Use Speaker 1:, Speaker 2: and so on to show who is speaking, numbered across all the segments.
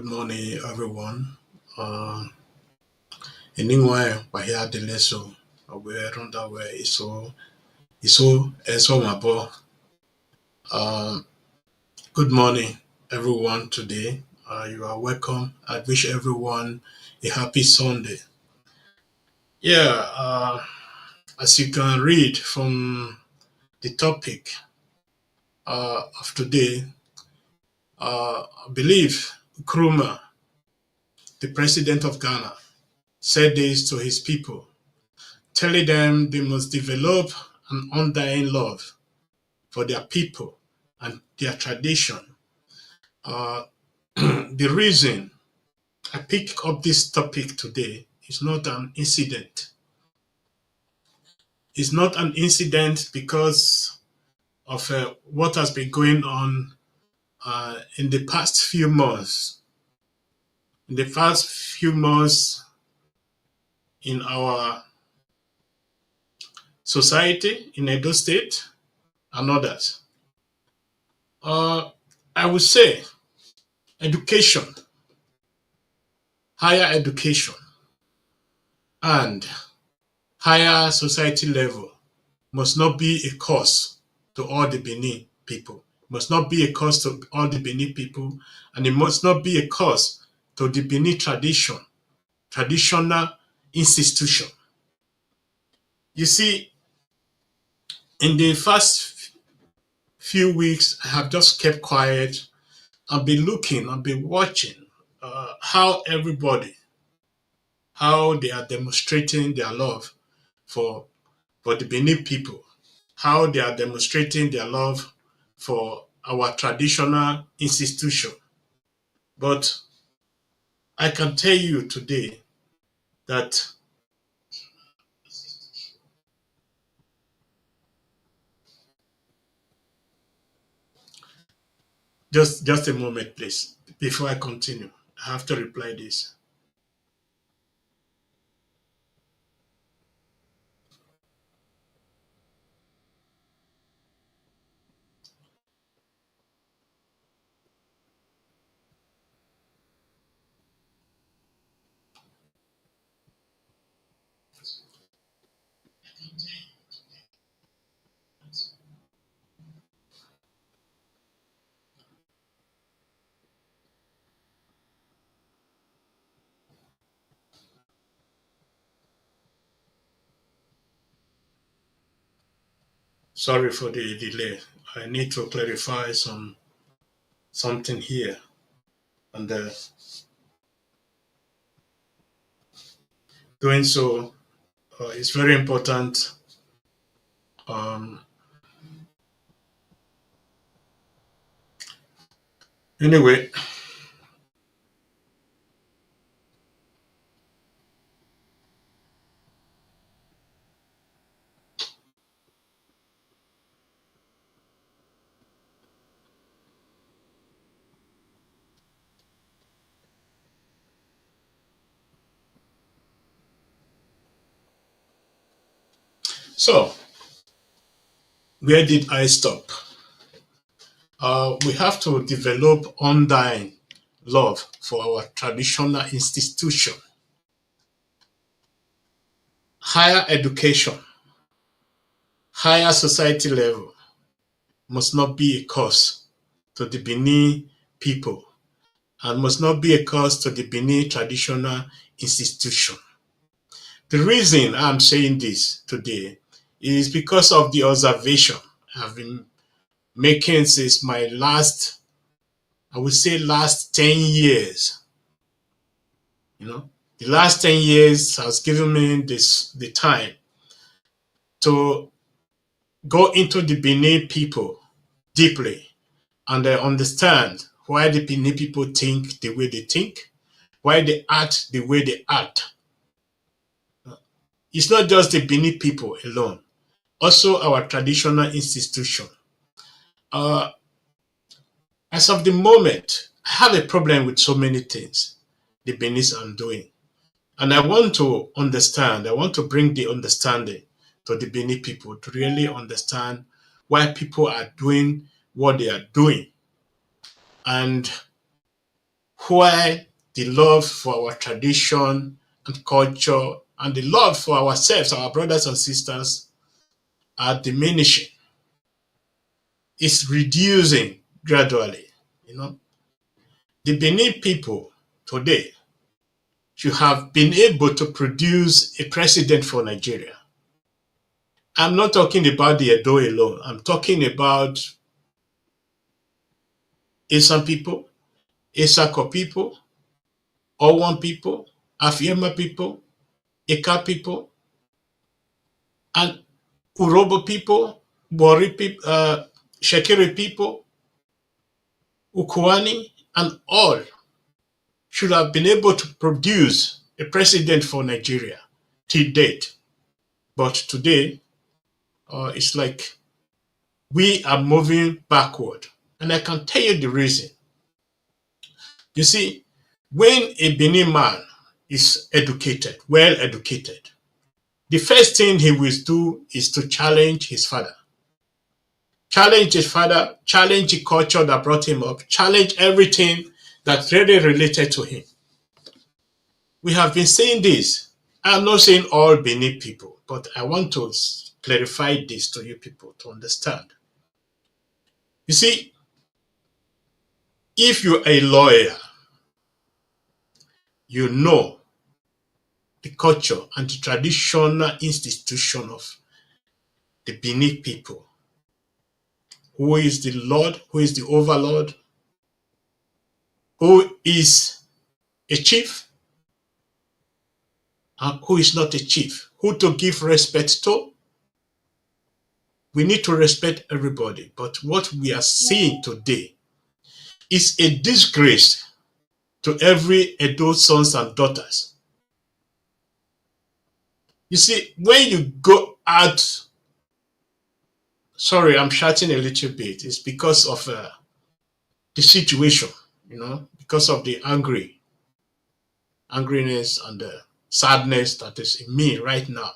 Speaker 1: Good morning, everyone. Anyway, wahia de leso, we ronda we iso mabo. Um, Good morning, everyone. Today, you are welcome. I wish everyone a happy Sunday. Yeah, as you can read from the topic of today, I believe Nkrumah, the president of Ghana, said this to his people, telling them they must develop an undying love for their people and their tradition. Uh, the reason I pick up this topic today is not an incident. It's not an incident because of what has been going on in the past few months. In the past few months in our society, in Edo State, and others. I would say education, higher education, and higher society level must not be a cause to all the Benin people. Must not be a cause to all the Benin people, and it must not be a cause to the Benin traditional institution. You see, in the first few weeks, I have just kept quiet and been looking and been watching how everybody, how they are demonstrating their love for the Benin people, how they are demonstrating their love for our traditional institution. But I can tell you today that just a moment, please, before I continue. I have to reply this. Sorry for the delay. I need to clarify something here, and doing so is very important. Um, anyway, so where did I stop? We have to develop undying love for our traditional institution. Higher education, higher society level must not be a cause to the Benin people and must not be a cause to the Benin traditional institution. The reason I'm saying this today is because of the observation I've been making since my last, I would say last 10 years. You know, the last 10 years has given me the time to go into the Benin people deeply and understand why the Benin people think the way they think, why they act the way they act. It's not just the Benin people alone, also our traditional institution. Uh, as of the moment, I have a problem with so many things the Benis are doing. And I want to understand, I want to bring the understanding to the Benin people to really understand why people are doing what they are doing and where the love for our tradition and culture and the love for ourselves, our brothers and sisters, are diminishing. It's reducing gradually. You know, the Benin people today should have been able to produce a president for Nigeria. I'm not talking about the Edo alone. I'm talking about Isan people, Isako people, Owan people, Afiema people, Ika people, and Urobo people, Bori people, Shekiri people, Ukuani, and all should have been able to produce a president for Nigeria till date. But today, it's like we are moving backward. And I can tell you the reason. You see, when a Benin man is educated, well educated, the first thing he will do is to challenge his father. Challenge his father, challenge the culture that brought him up, challenge everything that's really related to him. We have been saying this. I'm not saying all Benin people, but I want to clarify this to you people to understand. You see, if you're a lawyer, you know the culture and the traditional institution of the Benin people. Who is the Lord? Who is the overlord? Who is a chief? And who is not a chief? Who to give respect to? We need to respect everybody. But what we are seeing today is a disgrace to every Edo sons and daughters. You see, when you go out, sorry, I'm shouting a little bit. It's because of the situation, because of the angriness and the sadness that is in me right now.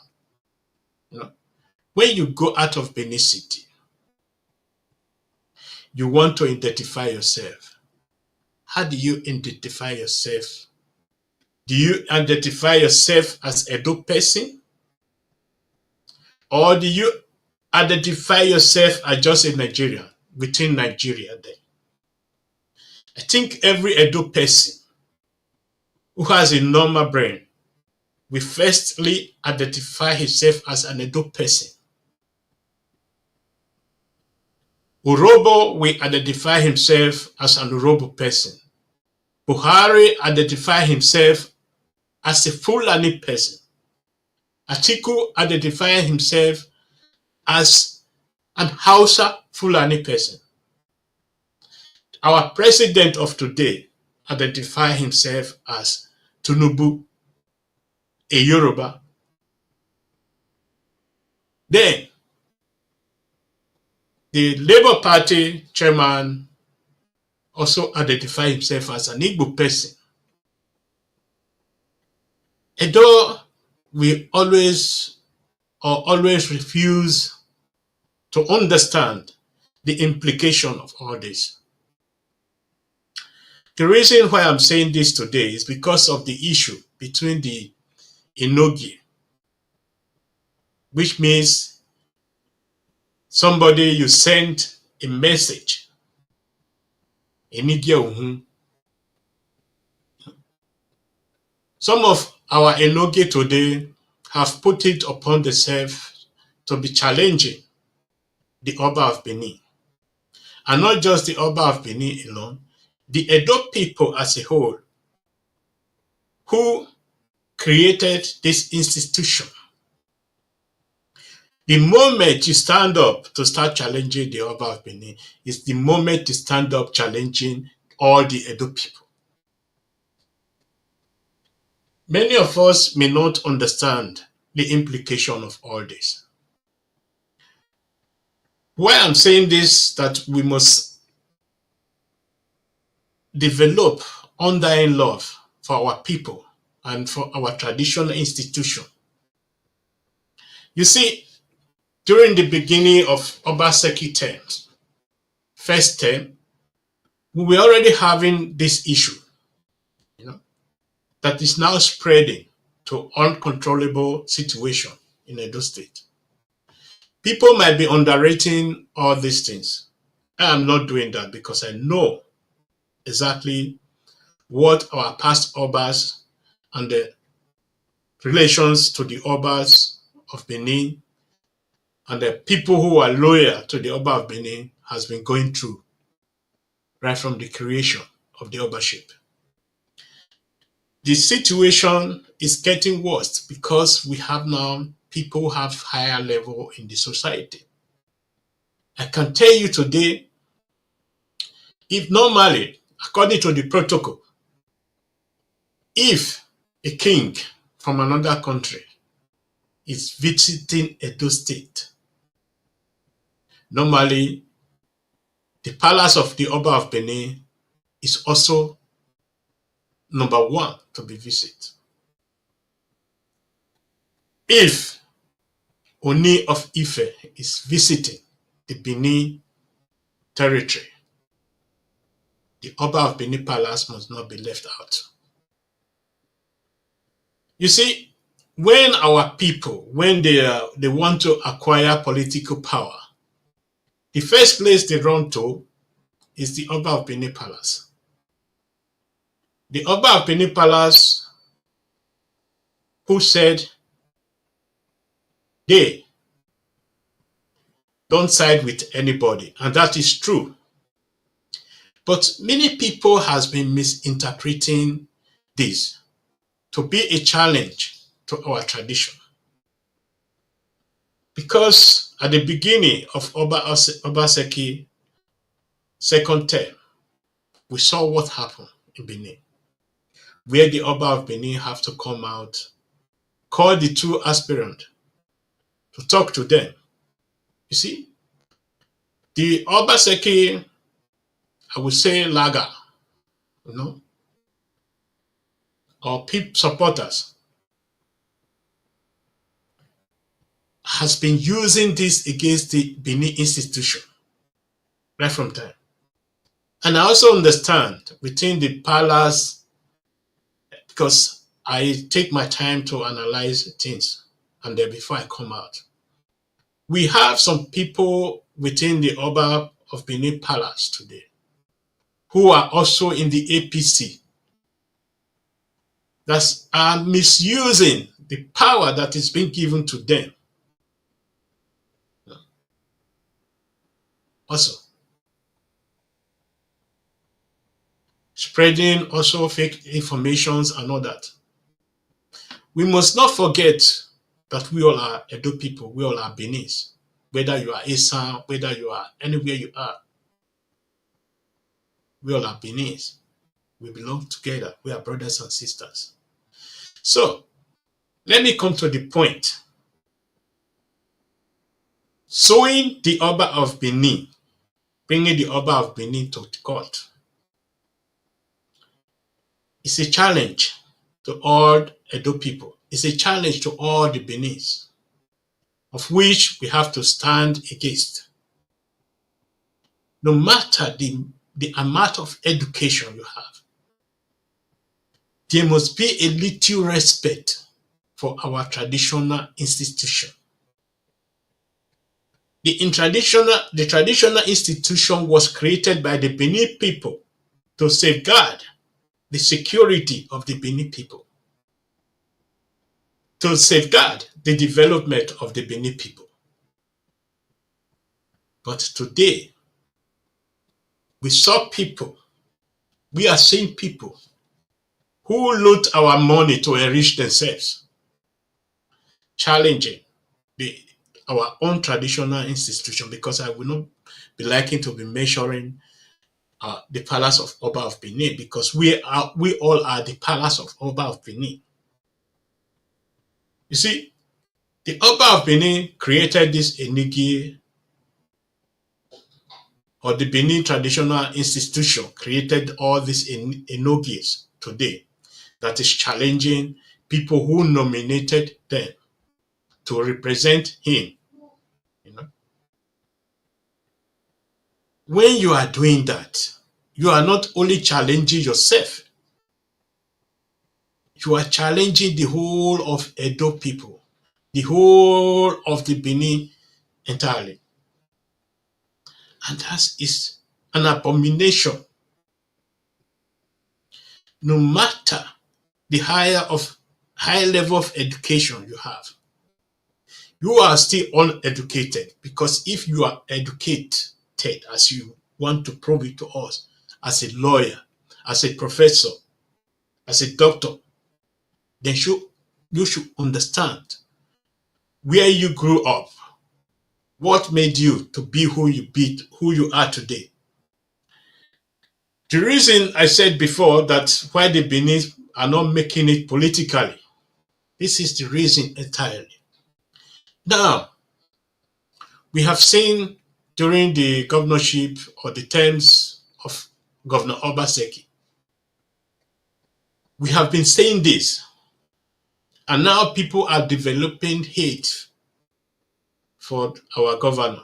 Speaker 1: When you go out of Benin City, you want to identify yourself. How do you identify yourself? Do you identify yourself as Edo person? Or do you identify yourself as just a Nigerian within Nigeria then? I think every Edo person who has a normal brain will firstly identify himself as an Edo person. Urobo will identify himself as an Urobo person. Buhari identify himself as a Fulani person. Atiku identify himself as an Hausa Fulani person. Our president of today identify himself as Tinubu, a Yoruba. Then, the Labour Party chairman also identify himself as an Igbo person. Edo will always refuse to understand the implication of all this. The reason why I'm saying this today is because of the issue between the Enogi, which means somebody you send a message. Some of our Enogi today have put it upon themselves to be challenging the Oba of Benin. And not just the Oba of Benin alone, the Edo people as a whole who created this institution. The moment you stand up to start challenging the Oba of Benin is the moment to stand up challenging all the Edo people. Many of us may not understand the implication of all this. Why I'm saying this, that we must develop undying love for our people and for our traditional institution. You see, during the beginning of Obaseki terms, first term, we were already having this issue. that is now spreading to uncontrollable situation in Edo State. People might be underrating all these things. I am not doing that because I know exactly what our past Obas and the relations to the Obas of Benin and the people who are loyal to the Oba of Benin has been going through right from the creation of the Obaship. The situation is getting worse because we have now people who have higher level in the society. I can tell you today, if normally, according to the protocol, if a king from another country is visiting Edo State, normally the palace of the Oba of Benin is also number one to be visited. If Oni of Ife is visiting the Benin territory, the Oba of Benin Palace must not be left out. You see, when our people, when they want to acquire political power, the first place they run to is the Oba of Benin Palace. The Oba of Benin Palace, who said they don't side with anybody, and that is true. But many people has been misinterpreting this to be a challenge to our tradition. Because at the beginning of Obaseki second term, we saw what happened in Benin, where the Oba of Benin have to come out, call the two aspirants to talk to them. You see, the Obaseki, I would say lager, you know, or people supporters has been using this against the Benin institution right from time. And I also understand within the palace, because I take my time to analyze things and then before I come out. We have some people within the Oba of Benin Palace today who are also in the APC that are misusing the power that is being given to them. Also, spreading also fake informations and all that. We must not forget that we all are Edo people, we all are Benis. Whether you are Isan, whether you are anywhere you are, we all are Benis. We belong together. We are brothers and sisters. So, let me come to the point. Suing the Oba of Benin, bringing the Oba of Benin to court, is a challenge to all Edo people. It's a challenge to all the Benis, of which we have to stand against. No matter the amount of education you have, there must be a little respect for our traditional institution. The traditional institution was created by the Benin people to safeguard the security of the Benin people, to safeguard the development of the Benin people. But today, we are seeing people who loot our money to enrich themselves, challenging our own traditional institution, because I will not be liking to be measuring the palace of Oba of Benin, because we all are the palace of Oba of Benin. You see, the Oba of Benin created this Enigi, or the Benin Traditional Institution created all these Enogis today that is challenging people who nominated them to represent him. You know, when you are doing that, you are not only challenging yourself, You are challenging the whole of Edo people, the whole of the Benin entirely. And that is an abomination. No matter the high level of education you have, you are still uneducated, because if you are educated, as you want to prove it to us, as a lawyer, as a professor, as a doctor, then you should understand where you grew up, what made you to be who you are today. The reason I said before that why the Benin are not making it politically, this is the reason entirely. Now, we have seen during the governorship or the terms of Governor Obaseki, we have been saying this, and now people are developing hate for our governor,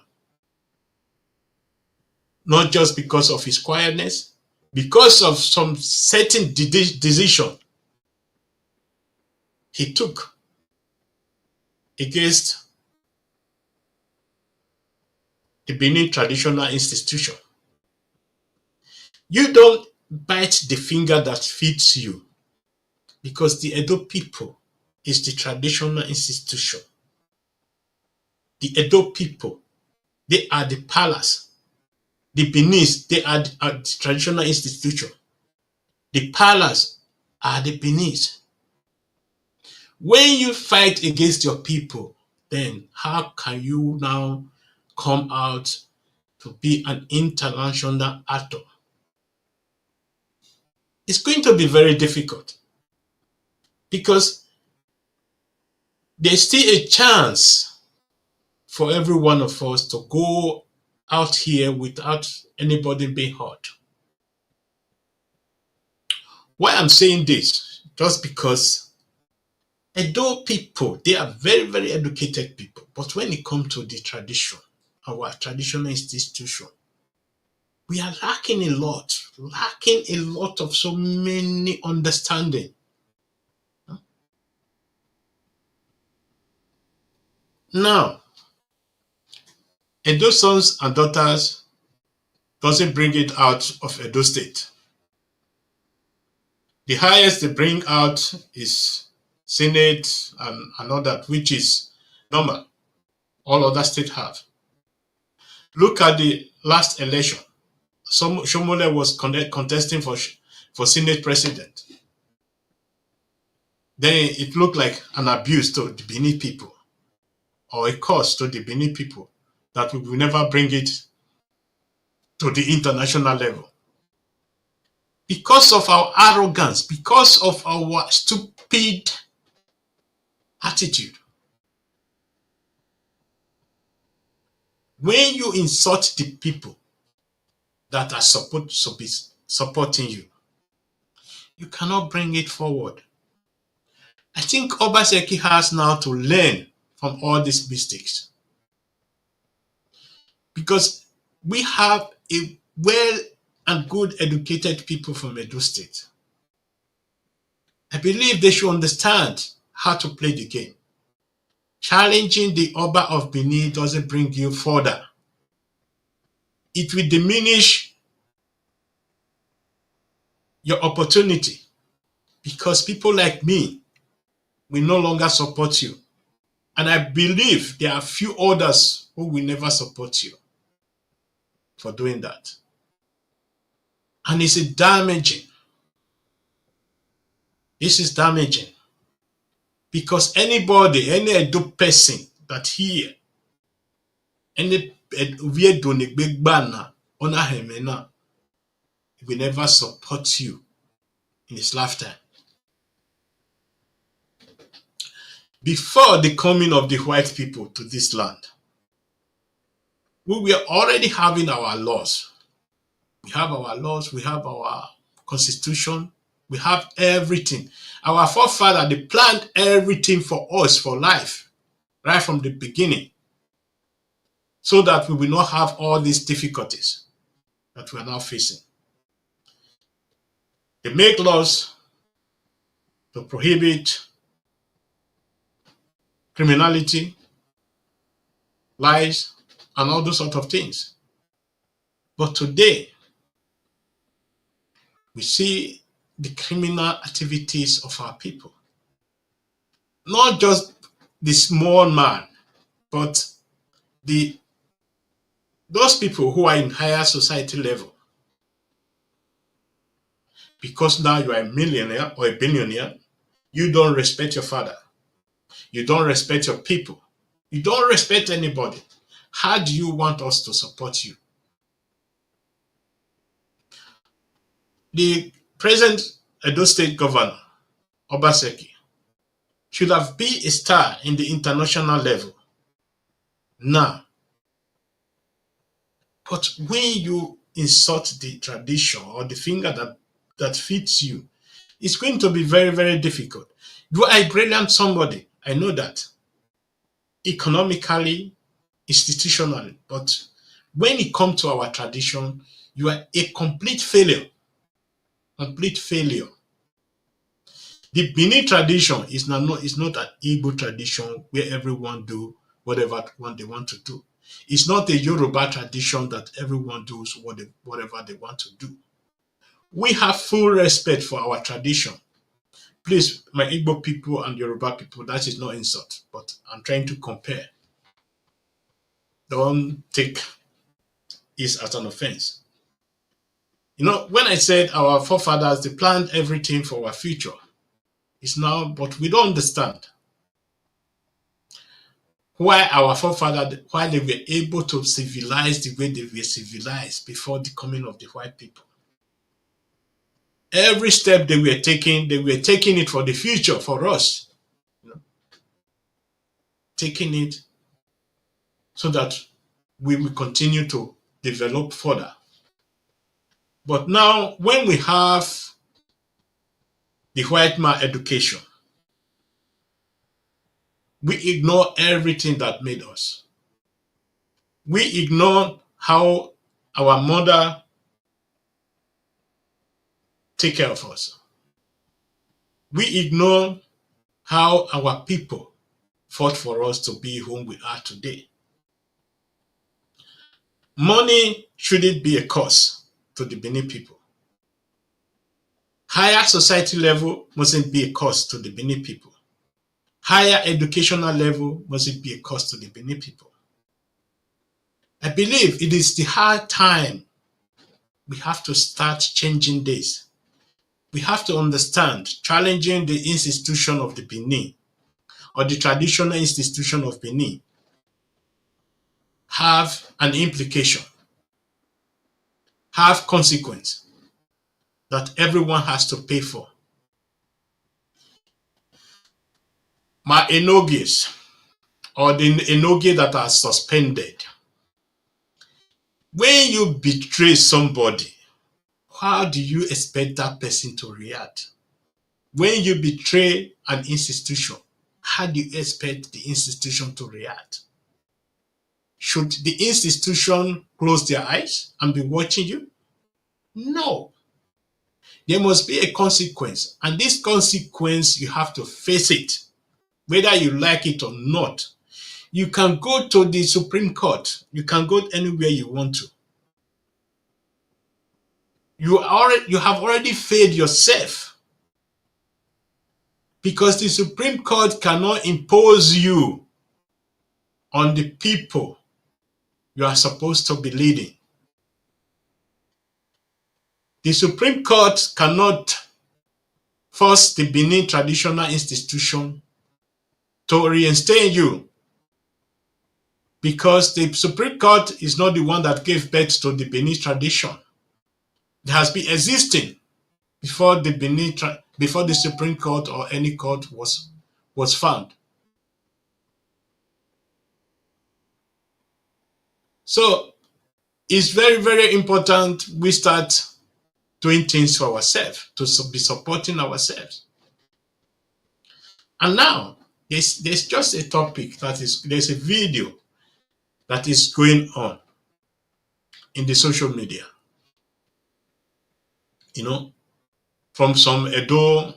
Speaker 1: not just because of his quietness, because of some certain decision he took against the Benin traditional institution. You don't bite the finger that feeds you, because the Edo people is the traditional institution. The Edo people, they are the palace. The Benis, they are the traditional institution. The palace are the Benis. When you fight against your people, then how can you now come out to be an international actor? It's going to be very difficult, because there's still a chance for every one of us to go out here without anybody being hurt. Why I'm saying this? Just because Edo people, they are very, very educated people. But when it comes to the tradition, our traditional institution, we are lacking a lot of so many understanding. Now, Edo sons and daughters doesn't bring it out of Edo State. The highest they bring out is Senate and all that, which is normal. All other states have. Look at the last election. Shomole was contesting for Senate president. Then it looked like an abuse to the Benin people, or a cause to the Benin people, that we will never bring it to the international level. Because of our arrogance, because of our stupid attitude. When you insult the people that are supposed to be supporting you, you cannot bring it forward. I think Obaseki has now to learn from all these mistakes, because we have a well and good educated people from Edo State. I believe they should understand how to play the game. Challenging the Oba of Benin doesn't bring you further. It will diminish your opportunity, because people like me will no longer support you. And I believe there are few others who will never support you for doing that. And it's damaging. This is damaging, because anybody, any Edo person that hear any will never support you in his lifetime. Before the coming of the white people to this land, we were already having our laws. We have our laws, we have our constitution, we have everything. Our forefathers, they planned everything for us for life, right from the beginning, so that we will not have all these difficulties that we are now facing. They make laws, to prohibit criminality, lies, and all those sort of things. But today, we see the criminal activities of our people. Not just the small man, but the those people who are in higher society level. Because now you are a millionaire or a billionaire, you don't respect your father. You don't respect your people. You don't respect anybody. How do you want us to support you? The present Edo State Governor, Obaseki, should have been a star in the international level. Now, but when you insult the tradition or the finger that fits you, it's going to be very, very difficult. You are a brilliant somebody. I know that. Economically, institutionally. But when it comes to our tradition, you are a complete failure. Complete failure. The Benin tradition is not an Igbo tradition where everyone do whatever they want to do. It's not a Yoruba tradition that everyone does whatever they want to do. We have full respect for our tradition. Please, my Igbo people and Yoruba people, that is not insult, but I'm trying to compare. Don't take it as an offense. You know, when I said our forefathers, they planned everything for our future, it's now, but we don't understand why our forefathers, why they were able to civilize the way they were civilized before the coming of the white people. Every step they were taking it for the future, for us. You know, taking it so that we will continue to develop further. But now, when we have the white man education, we ignore everything that made us. We ignore how our mother take care of us. We ignore how our people fought for us to be whom we are today. Money shouldn't be a cause to the Benin people. Higher society level mustn't be a cause to the Benin people. Higher educational level mustn't be a cause to the Benin people. I believe it is the hard time we have to start changing this. We have to understand challenging the institution of the Benin or the traditional institution of Benin have an implication, have consequence that everyone has to pay for. My enogies or the enogie that are suspended, when you betray somebody, how do you expect that person to react? When you betray an institution, how do you expect the institution to react? Should the institution close their eyes and be watching you? No. There must be a consequence, and this consequence, you have to face it, whether you like it or not. You can go to the Supreme Court. You can go anywhere you want to. You have already failed yourself, because the Supreme Court cannot impose you on the people you are supposed to be leading. The Supreme Court cannot force the Benin traditional institution to reinstate you, because the Supreme Court is not the one that gave birth to the Benin tradition. It has been existing before before the Supreme Court or any court was found. So it's very, very important we start doing things for ourselves, to be supporting ourselves. And now there's just a topic there's a video that is going on in the social media, you know, from some Edo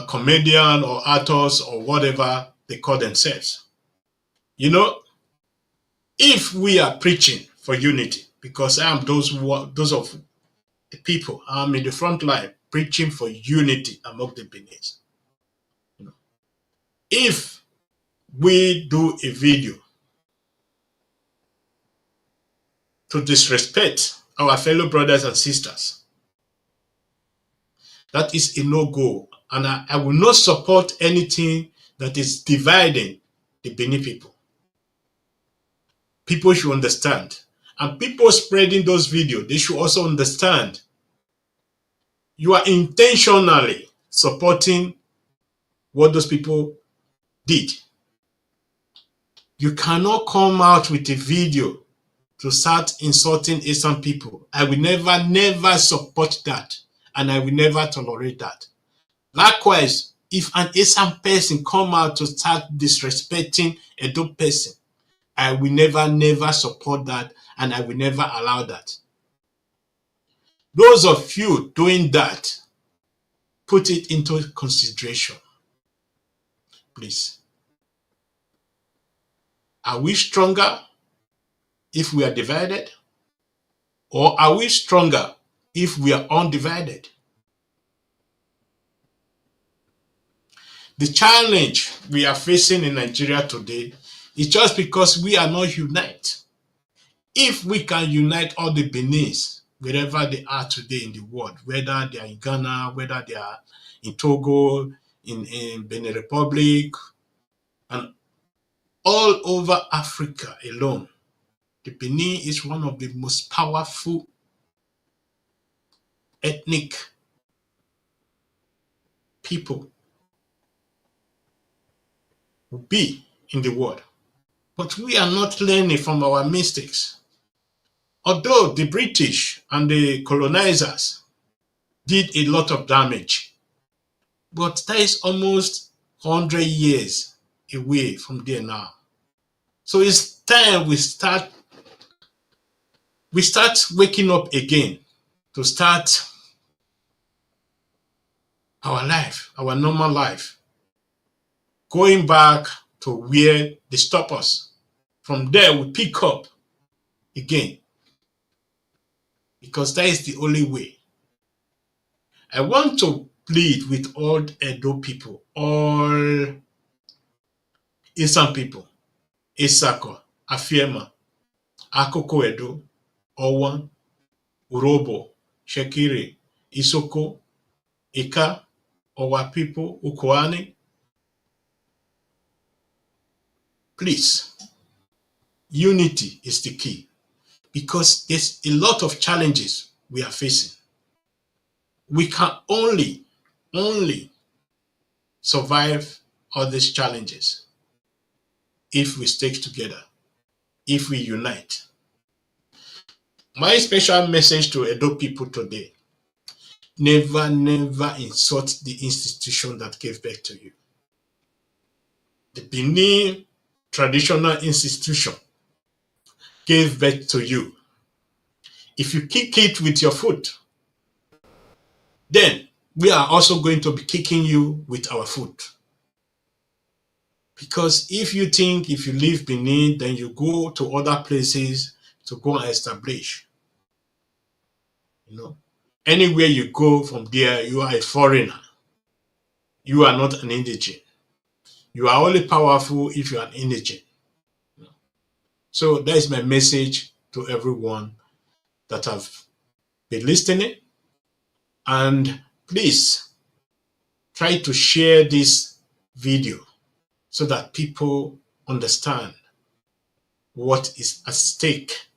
Speaker 1: comedian or actors or whatever they call themselves. You know, if we are preaching for unity, because I am those of the people, I'm in the front line preaching for unity among the Benin. You know, if we do a video to disrespect our fellow brothers and sisters, that is a no-go. And I will not support anything that is dividing the Benin people. People should understand. And people spreading those videos, they should also understand you are intentionally supporting what those people did. You cannot come out with a video to start insulting Asian people. I will never support that. And I will never tolerate that. Likewise, if an Asian person come out to start disrespecting a dope person, I will never support that, and I will never allow that. Those of you doing that, put it into consideration, please. Are we stronger if we are divided? Or are we stronger if we are undivided? The challenge we are facing in Nigeria today is just because we are not united. If we can unite all the Benis, wherever they are today in the world, whether they are in Ghana, whether they are in Togo, in Benin Republic, and all over Africa alone, the Benin is one of the most powerful ethnic people who be in the world. But we are not learning from our mistakes. Although the British and the colonizers did a lot of damage, but that is almost 100 years away from there now. So it's time we start waking up again to start our life, our normal life, going back to where they stop us. From there, we pick up again, because that is the only way. I want to plead with all Edo people, all Isan people, Isako, Afiema, Akoko Edo, Owan, Urobo, Shekiri, Isoko, Ika, our people, Ukoani. Please, unity is the key, because there's a lot of challenges we are facing. We can only survive all these challenges if we stick together, if we unite. My special message to Edo people today: never insult the institution that gave birth to you. The Benin traditional institution gave birth to you. If you kick it with your foot, then we are also going to be kicking you with our foot. Because if you think if you leave Benin, then you go to other places to go and establish. Anywhere you go from there, you are a foreigner. You are not an indigene. You are only powerful if you are an indigene. So that is my message to everyone that have been listening. And please try to share this video so that people understand what is at stake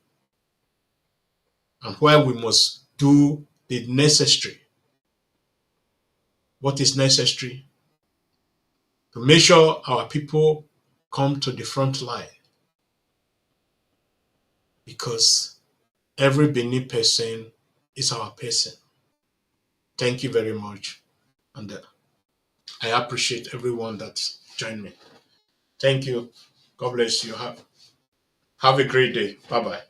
Speaker 1: and why we must do the necessary. What is necessary to make sure our people come to the front line, because every Benin person is our person. Thank you very much. And I appreciate everyone that joined me. Thank you. God bless you. Have a great day. Bye-bye.